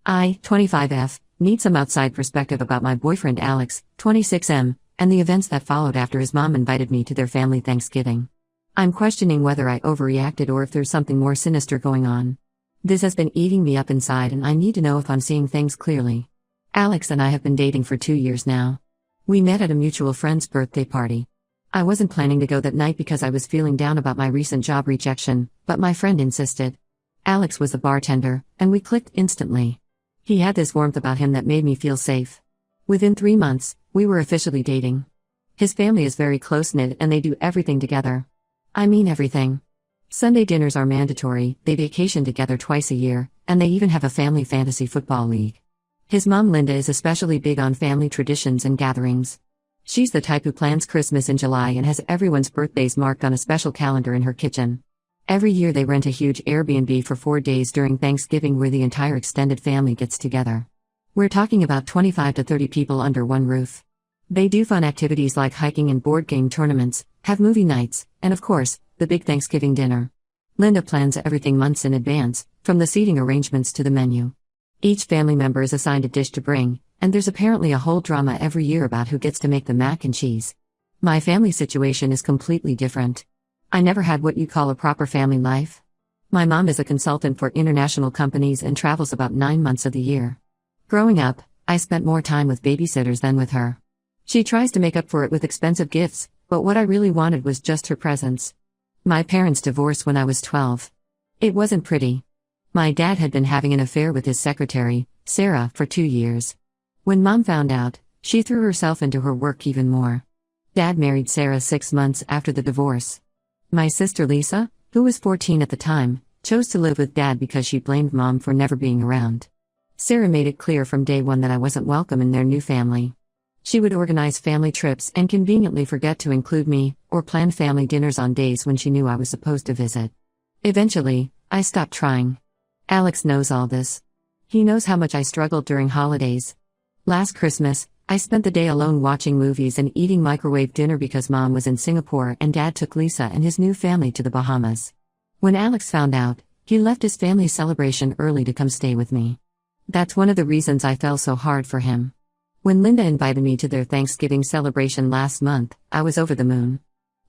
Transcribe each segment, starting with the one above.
I, 25F, need some outside perspective about my boyfriend Alex, 26M, and the events that followed after his mom invited me to their family Thanksgiving. I'm questioning whether I overreacted or if there's something more sinister going on. This has been eating me up inside and I need to know if I'm seeing things clearly. Alex and I have been dating for 2 years now. We met at a mutual friend's birthday party. I wasn't planning to go that night because I was feeling down about my recent job rejection, but my friend insisted. Alex was the bartender, and we clicked instantly. He had this warmth about him that made me feel safe. Within 3 months, we were officially dating. His family is very close-knit and they do everything together. I mean everything. Sunday dinners are mandatory, they vacation together twice a year, and they even have a family fantasy football league. His mom Linda is especially big on family traditions and gatherings. She's the type who plans Christmas in July and has everyone's birthdays marked on a special calendar in her kitchen. Every year they rent a huge Airbnb for 4 days during Thanksgiving where the entire extended family gets together. We're talking about 25 to 30 people under one roof. They do fun activities like hiking and board game tournaments, have movie nights, and of course, the big Thanksgiving dinner. Linda plans everything months in advance, from the seating arrangements to the menu. Each family member is assigned a dish to bring, and there's apparently a whole drama every year about who gets to make the mac and cheese. My family situation is completely different. I never had what you call a proper family life. My mom is a consultant for international companies and travels about 9 months of the year. Growing up, I spent more time with babysitters than with her. She tries to make up for it with expensive gifts, but what I really wanted was just her presence. My parents divorced when I was 12. It wasn't pretty. My dad had been having an affair with his secretary, Sarah, for 2 years. When Mom found out, she threw herself into her work even more. Dad married Sarah 6 months after the divorce. My sister Lisa, who was 14 at the time, chose to live with Dad because she blamed Mom for never being around. Sarah made it clear from day one that I wasn't welcome in their new family. She would organize family trips and conveniently forget to include me, or plan family dinners on days when she knew I was supposed to visit. Eventually, I stopped trying. Alex knows all this. He knows how much I struggled during holidays. Last Christmas, I spent the day alone watching movies and eating microwave dinner because Mom was in Singapore and Dad took Lisa and his new family to the Bahamas. When Alex found out, he left his family celebration early to come stay with me. That's one of the reasons I fell so hard for him. When Linda invited me to their Thanksgiving celebration last month, I was over the moon.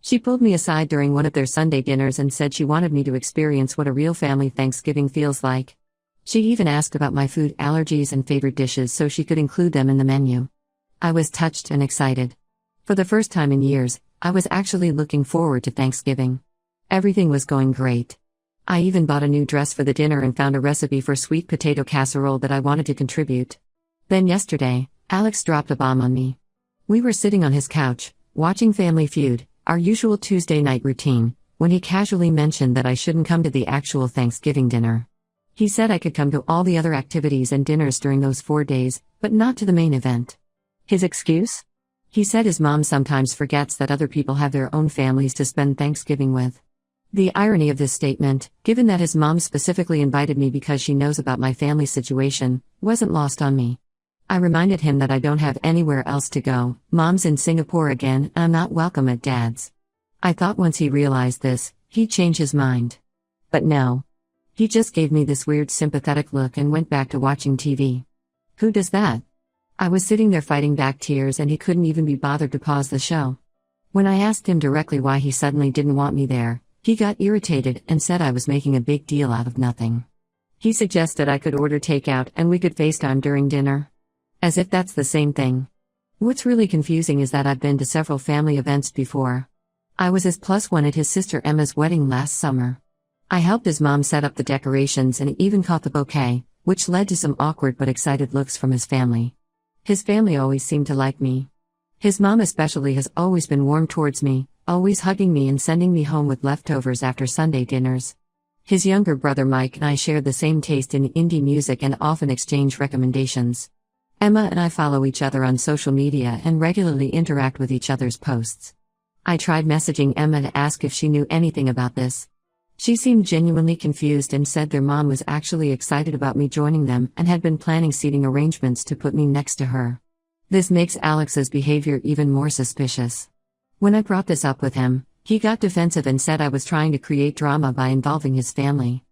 She pulled me aside during one of their Sunday dinners and said she wanted me to experience what a real family Thanksgiving feels like. She even asked about my food allergies and favorite dishes so she could include them in the menu. I was touched and excited. For the first time in years, I was actually looking forward to Thanksgiving. Everything was going great. I even bought a new dress for the dinner and found a recipe for sweet potato casserole that I wanted to contribute. Then yesterday, Alex dropped a bomb on me. We were sitting on his couch, watching Family Feud, our usual Tuesday night routine, when he casually mentioned that I shouldn't come to the actual Thanksgiving dinner. He said I could come to all the other activities and dinners during those 4 days, but not to the main event. His excuse? He said his mom sometimes forgets that other people have their own families to spend Thanksgiving with. The irony of this statement, given that his mom specifically invited me because she knows about my family situation, wasn't lost on me. I reminded him that I don't have anywhere else to go, Mom's in Singapore again, and I'm not welcome at Dad's. I thought once he realized this, he'd change his mind. But no. He just gave me this weird sympathetic look and went back to watching TV. Who does that? I was sitting there fighting back tears and he couldn't even be bothered to pause the show. When I asked him directly why he suddenly didn't want me there, he got irritated and said I was making a big deal out of nothing. He suggested I could order takeout and we could FaceTime during dinner. As if that's the same thing. What's really confusing is that I've been to several family events before. I was his +1 at his sister Emma's wedding last summer. I helped his mom set up the decorations and even caught the bouquet, which led to some awkward but excited looks from his family. His family always seemed to like me. His mom especially has always been warm towards me, always hugging me and sending me home with leftovers after Sunday dinners. His younger brother Mike and I shared the same taste in indie music and often exchange recommendations. Emma and I follow each other on social media and regularly interact with each other's posts. I tried messaging Emma to ask if she knew anything about this. She seemed genuinely confused and said their mom was actually excited about me joining them and had been planning seating arrangements to put me next to her. This makes Alex's behavior even more suspicious. When I brought this up with him, he got defensive and said I was trying to create drama by involving his family.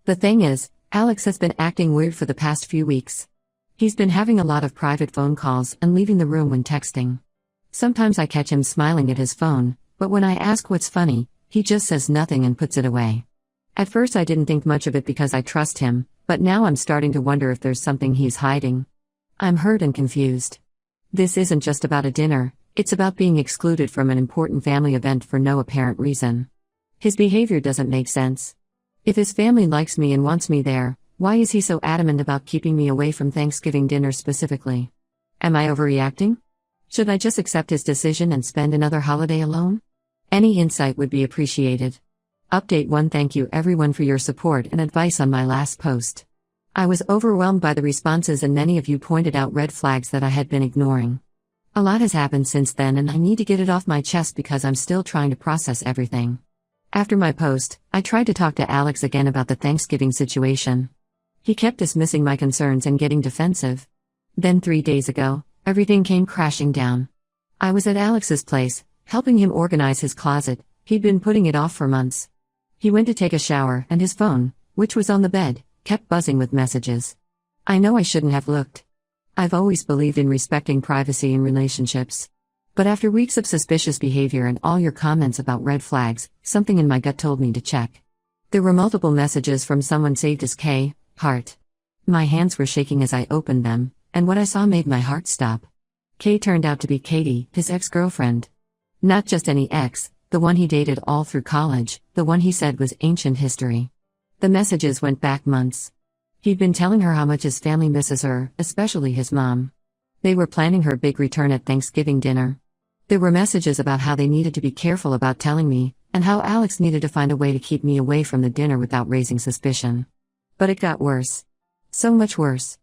The thing is, Alex has been acting weird for the past few weeks. He's been having a lot of private phone calls and leaving the room when texting. Sometimes I catch him smiling at his phone, but when I ask what's funny, he just says nothing and puts it away. At first I didn't think much of it because I trust him, but now I'm starting to wonder if there's something he's hiding. I'm hurt and confused. This isn't just about a dinner, it's about being excluded from an important family event for no apparent reason. His behavior doesn't make sense. If his family likes me and wants me there, why is he so adamant about keeping me away from Thanksgiving dinner specifically? Am I overreacting? Should I just accept his decision and spend another holiday alone? Any insight would be appreciated. Update 1. Thank you everyone for your support and advice on my last post. I was overwhelmed by the responses and many of you pointed out red flags that I had been ignoring. A lot has happened since then and I need to get it off my chest because I'm still trying to process everything. After my post, I tried to talk to Alex again about the Thanksgiving situation. He kept dismissing my concerns and getting defensive. Then 3 days ago, everything came crashing down. I was at Alex's place, helping him organize his closet. He'd been putting it off for months. He went to take a shower and his phone, which was on the bed, kept buzzing with messages. I know I shouldn't have looked. I've always believed in respecting privacy in relationships. But after weeks of suspicious behavior and all your comments about red flags, something in my gut told me to check. There were multiple messages from someone saved as K, heart. My hands were shaking as I opened them, and what I saw made my heart stop. K turned out to be Katie, his ex-girlfriend. Not just any ex, the one he dated all through college, the one he said was ancient history. The messages went back months. He'd been telling her how much his family misses her, especially his mom. They were planning her big return at Thanksgiving dinner. There were messages about how they needed to be careful about telling me, and how Alex needed to find a way to keep me away from the dinner without raising suspicion. But it got worse. So much worse.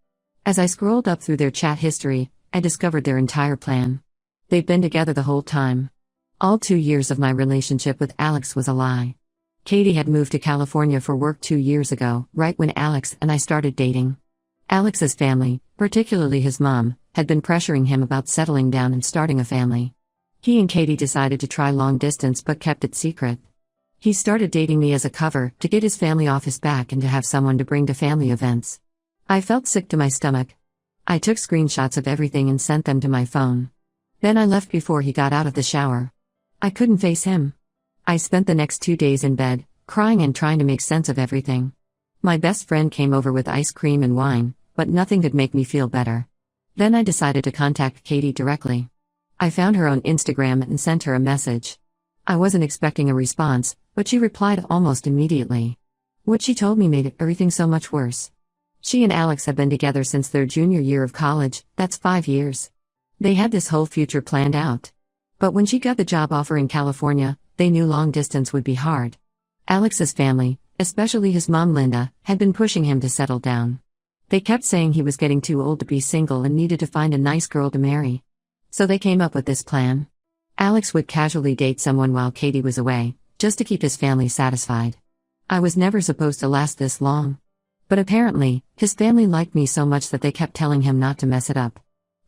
As I scrolled up through their chat history, I discovered their entire plan. They'd been together the whole time. All 2 years of my relationship with Alex was a lie. Katie had moved to California for work 2 years ago, right when Alex and I started dating. Alex's family, particularly his mom, had been pressuring him about settling down and starting a family. He and Katie decided to try long distance but kept it secret. He started dating me as a cover, to get his family off his back and to have someone to bring to family events. I felt sick to my stomach. I took screenshots of everything and sent them to my phone. Then I left before he got out of the shower. I couldn't face him. I spent the next 2 days in bed, crying and trying to make sense of everything. My best friend came over with ice cream and wine, but nothing could make me feel better. Then I decided to contact Katie directly. I found her on Instagram and sent her a message. I wasn't expecting a response, but she replied almost immediately. What she told me made everything so much worse. She and Alex have been together since their junior year of college, that's 5 years. They had this whole future planned out. But when she got the job offer in California, they knew long distance would be hard. Alex's family, especially his mom Linda, had been pushing him to settle down. They kept saying he was getting too old to be single and needed to find a nice girl to marry. So they came up with this plan. Alex would casually date someone while Katie was away, just to keep his family satisfied. I was never supposed to last this long. But apparently, his family liked me so much that they kept telling him not to mess it up.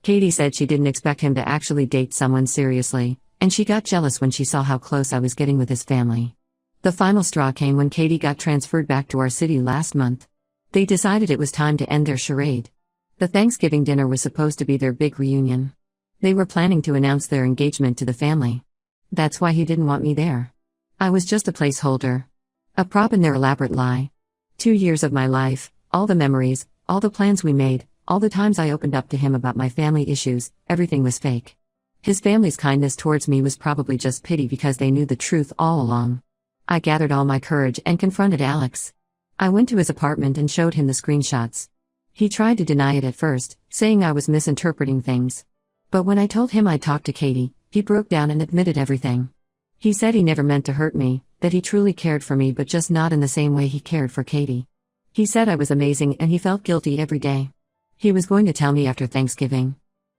Katie said she didn't expect him to actually date someone seriously, and she got jealous when she saw how close I was getting with his family. The final straw came when Katie got transferred back to our city last month. They decided it was time to end their charade. The Thanksgiving dinner was supposed to be their big reunion. They were planning to announce their engagement to the family. That's why he didn't want me there. I was just a placeholder. A prop in their elaborate lie. 2 years of my life, all the memories, all the plans we made, all the times I opened up to him about my family issues, everything was fake. His family's kindness towards me was probably just pity because they knew the truth all along. I gathered all my courage and confronted Alex. I went to his apartment and showed him the screenshots. He tried to deny it at first, saying I was misinterpreting things. But when I told him I'd talked to Katie, he broke down and admitted everything. He said he never meant to hurt me, that he truly cared for me but just not in the same way he cared for Katie. He said I was amazing and he felt guilty every day. He was going to tell me after Thanksgiving.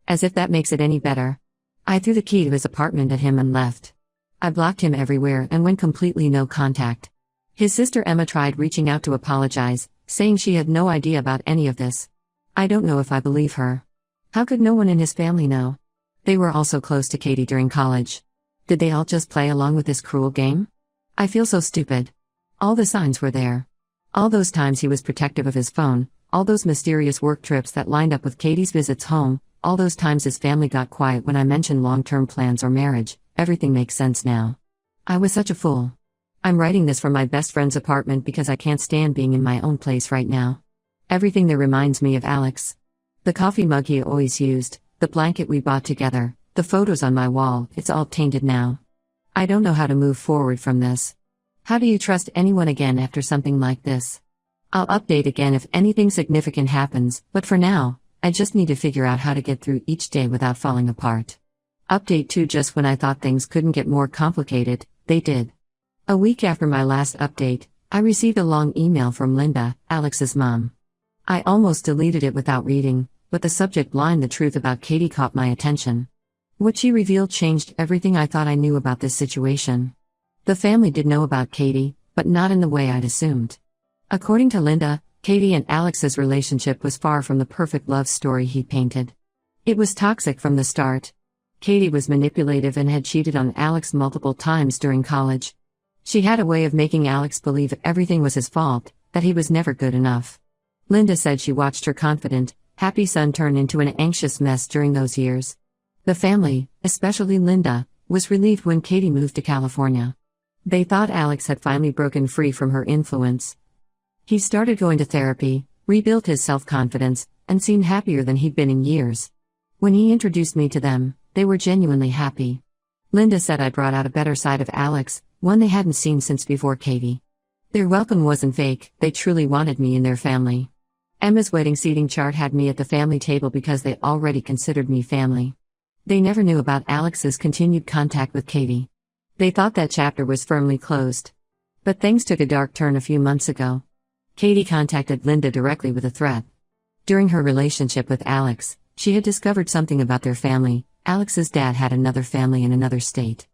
As if that makes it any better. I threw the key to his apartment at him and left. I blocked him everywhere and went completely no contact. His sister Emma tried reaching out to apologize, saying she had no idea about any of this. I don't know if I believe her. How could no one in his family know? They were all so close to Katie during college. Did they all just play along with this cruel game? I feel so stupid. All the signs were there. All those times he was protective of his phone, all those mysterious work trips that lined up with Katie's visits home, all those times his family got quiet when I mentioned long-term plans or marriage, everything makes sense now. I was such a fool. I'm writing this from my best friend's apartment because I can't stand being in my own place right now. Everything there reminds me of Alex. The coffee mug he always used, the blanket we bought together, the photos on my wall, it's all tainted now. I don't know how to move forward from this. How do you trust anyone again after something like this? I'll update again if anything significant happens, but for now, I just need to figure out how to get through each day without falling apart. Update 2. Just when I thought things couldn't get more complicated, they did. A week after my last update, I received a long email from Linda, Alex's mom. I almost deleted it without reading, but the subject line, "The truth about Katie," caught my attention. What she revealed changed everything I thought I knew about this situation. The family did know about Katie, but not in the way I'd assumed. According to Linda, Katie and Alex's relationship was far from the perfect love story he painted. It was toxic from the start. Katie was manipulative and had cheated on Alex multiple times during college. She had a way of making Alex believe everything was his fault, that he was never good enough. Linda said she watched her confident, happy son turn into an anxious mess during those years. The family, especially Linda, was relieved when Katie moved to California. They thought Alex had finally broken free from her influence. He started going to therapy, rebuilt his self-confidence, and seemed happier than he'd been in years. When he introduced me to them, they were genuinely happy. Linda said I brought out a better side of Alex, one they hadn't seen since before Katie. Their welcome wasn't fake, they truly wanted me in their family. Emma's wedding seating chart had me at the family table because they already considered me family. They never knew about Alex's continued contact with Katie. They thought that chapter was firmly closed. But things took a dark turn a few months ago. Katie contacted Linda directly with a threat. During her relationship with Alex, she had discovered something about their family. Alex's dad had another family in another state.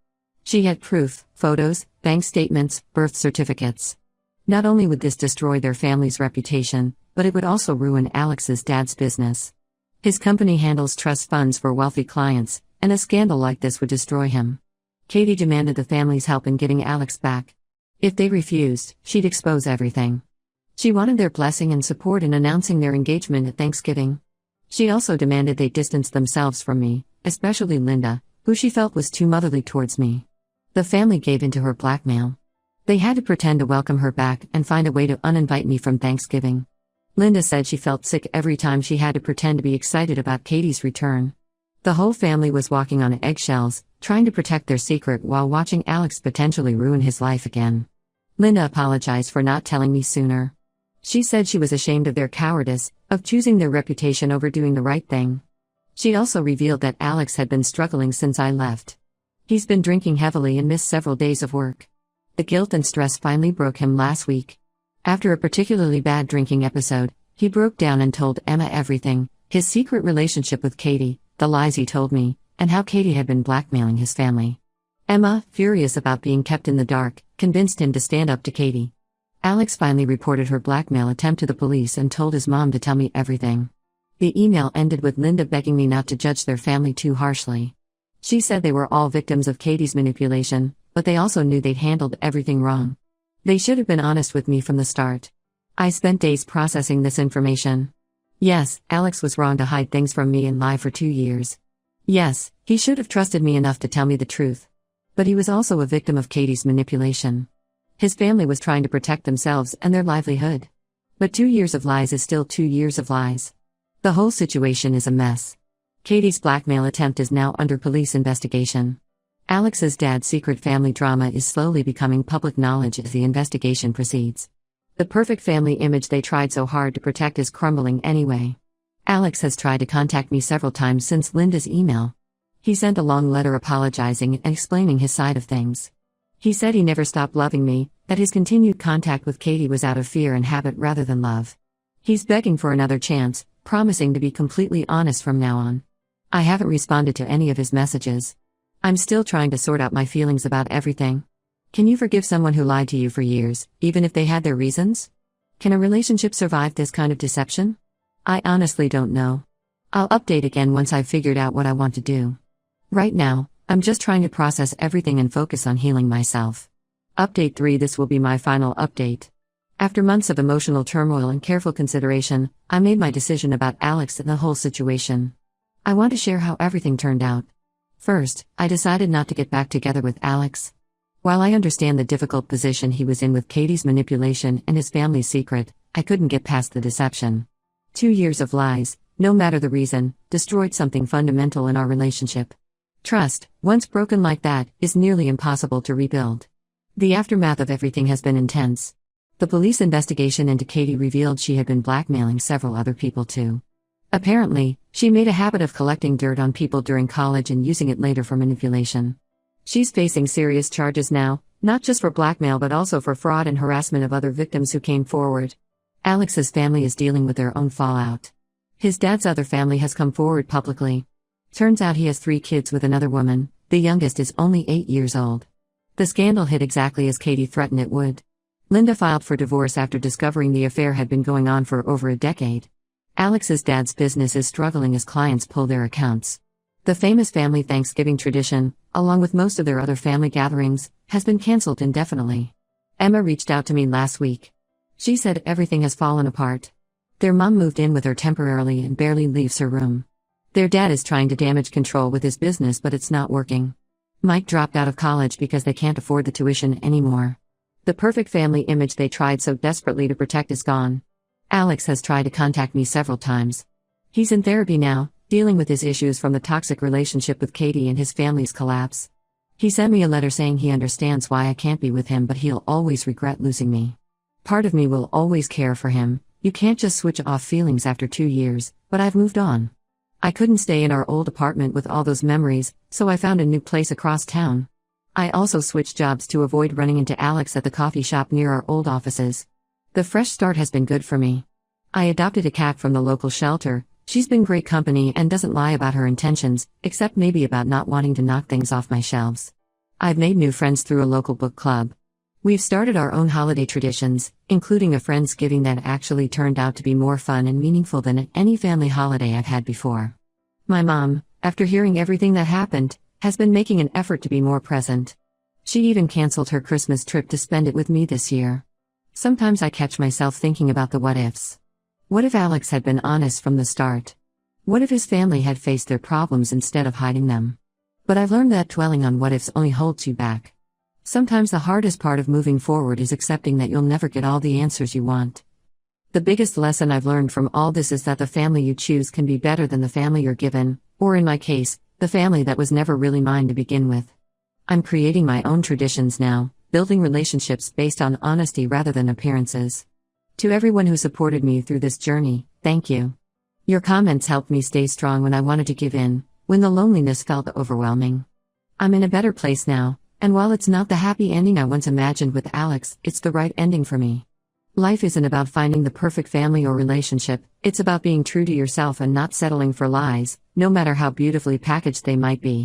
She had proof, photos, bank statements, birth certificates. Not only would this destroy their family's reputation, but it would also ruin Alex's dad's business. His company handles trust funds for wealthy clients, and a scandal like this would destroy him. Katie demanded the family's help in getting Alex back. If they refused, she'd expose everything. She wanted their blessing and support in announcing their engagement at Thanksgiving. She also demanded they distance themselves from me, especially Linda, who she felt was too motherly towards me. The family gave in to her blackmail. They had to pretend to welcome her back and find a way to uninvite me from Thanksgiving. Linda said she felt sick every time she had to pretend to be excited about Katie's return. The whole family was walking on eggshells, trying to protect their secret while watching Alex potentially ruin his life again. Linda apologized for not telling me sooner. She said she was ashamed of their cowardice, of choosing their reputation over doing the right thing. She also revealed that Alex had been struggling since I left. He's been drinking heavily and missed several days of work. The guilt and stress finally broke him last week. After a particularly bad drinking episode, he broke down and told Emma everything, his secret relationship with Katie, the lies he told me, and how Katie had been blackmailing his family. Emma, furious about being kept in the dark, convinced him to stand up to Katie. Alex finally reported her blackmail attempt to the police and told his mom to tell me everything. The email ended with Linda begging me not to judge their family too harshly. She said they were all victims of Katie's manipulation, but they also knew they'd handled everything wrong. They should have been honest with me from the start. I spent days processing this information. Yes, Alex was wrong to hide things from me and lie for 2 years. Yes, he should have trusted me enough to tell me the truth. But he was also a victim of Katie's manipulation. His family was trying to protect themselves and their livelihood. But 2 years of lies is still 2 years of lies. The whole situation is a mess. Katie's blackmail attempt is now under police investigation. Alex's dad's secret family drama is slowly becoming public knowledge as the investigation proceeds. The perfect family image they tried so hard to protect is crumbling anyway. Alex has tried to contact me several times since Linda's email. He sent a long letter apologizing and explaining his side of things. He said he never stopped loving me, that his continued contact with Katie was out of fear and habit rather than love. He's begging for another chance, promising to be completely honest from now on. I haven't responded to any of his messages. I'm still trying to sort out my feelings about everything. Can you forgive someone who lied to you for years, even if they had their reasons? Can a relationship survive this kind of deception? I honestly don't know. I'll update again once I've figured out what I want to do. Right now, I'm just trying to process everything and focus on healing myself. Update 3. This will be my final update. After months of emotional turmoil and careful consideration, I made my decision about Alex and the whole situation. I want to share how everything turned out. First, I decided not to get back together with Alex. While I understand the difficult position he was in with Katie's manipulation and his family's secret, I couldn't get past the deception. 2 years of lies, no matter the reason, destroyed something fundamental in our relationship. Trust, once broken like that, is nearly impossible to rebuild. The aftermath of everything has been intense. The police investigation into Katie revealed she had been blackmailing several other people too. Apparently, she made a habit of collecting dirt on people during college and using it later for manipulation. She's facing serious charges now, not just for blackmail but also for fraud and harassment of other victims who came forward. Alex's family is dealing with their own fallout. His dad's other family has come forward publicly. Turns out he has 3 kids with another woman, the youngest is only 8 years old. The scandal hit exactly as Katie threatened it would. Linda filed for divorce after discovering the affair had been going on for over a decade. Alex's dad's business is struggling as clients pull their accounts. The famous family Thanksgiving tradition, along with most of their other family gatherings, has been cancelled indefinitely. Emma reached out to me last week. She said everything has fallen apart. Their mom moved in with her temporarily and barely leaves her room. Their dad is trying to damage control with his business but it's not working. Mike dropped out of college because they can't afford the tuition anymore. The perfect family image they tried so desperately to protect is gone. Alex has tried to contact me several times. He's in therapy now, dealing with his issues from the toxic relationship with Katie and his family's collapse. He sent me a letter saying he understands why I can't be with him but he'll always regret losing me. Part of me will always care for him. You can't just switch off feelings after 2 years, but I've moved on. I couldn't stay in our old apartment with all those memories, so I found a new place across town. I also switched jobs to avoid running into Alex at the coffee shop near our old offices. The fresh start has been good for me. I adopted a cat from the local shelter. She's been great company and doesn't lie about her intentions, except maybe about not wanting to knock things off my shelves. I've made new friends through a local book club. We've started our own holiday traditions, including a Friendsgiving that actually turned out to be more fun and meaningful than any family holiday I've had before. My mom, after hearing everything that happened, has been making an effort to be more present. She even canceled her Christmas trip to spend it with me this year. Sometimes I catch myself thinking about the what-ifs. What if Alex had been honest from the start? What if his family had faced their problems instead of hiding them? But I've learned that dwelling on what-ifs only holds you back. Sometimes the hardest part of moving forward is accepting that you'll never get all the answers you want. The biggest lesson I've learned from all this is that the family you choose can be better than the family you're given, or in my case, the family that was never really mine to begin with. I'm creating my own traditions now, building relationships based on honesty rather than appearances. To everyone who supported me through this journey, thank you. Your comments helped me stay strong when I wanted to give in, when the loneliness felt overwhelming. I'm in a better place now. And while it's not the happy ending I once imagined with Alex, it's the right ending for me. Life isn't about finding the perfect family or relationship, it's about being true to yourself and not settling for lies, no matter how beautifully packaged they might be.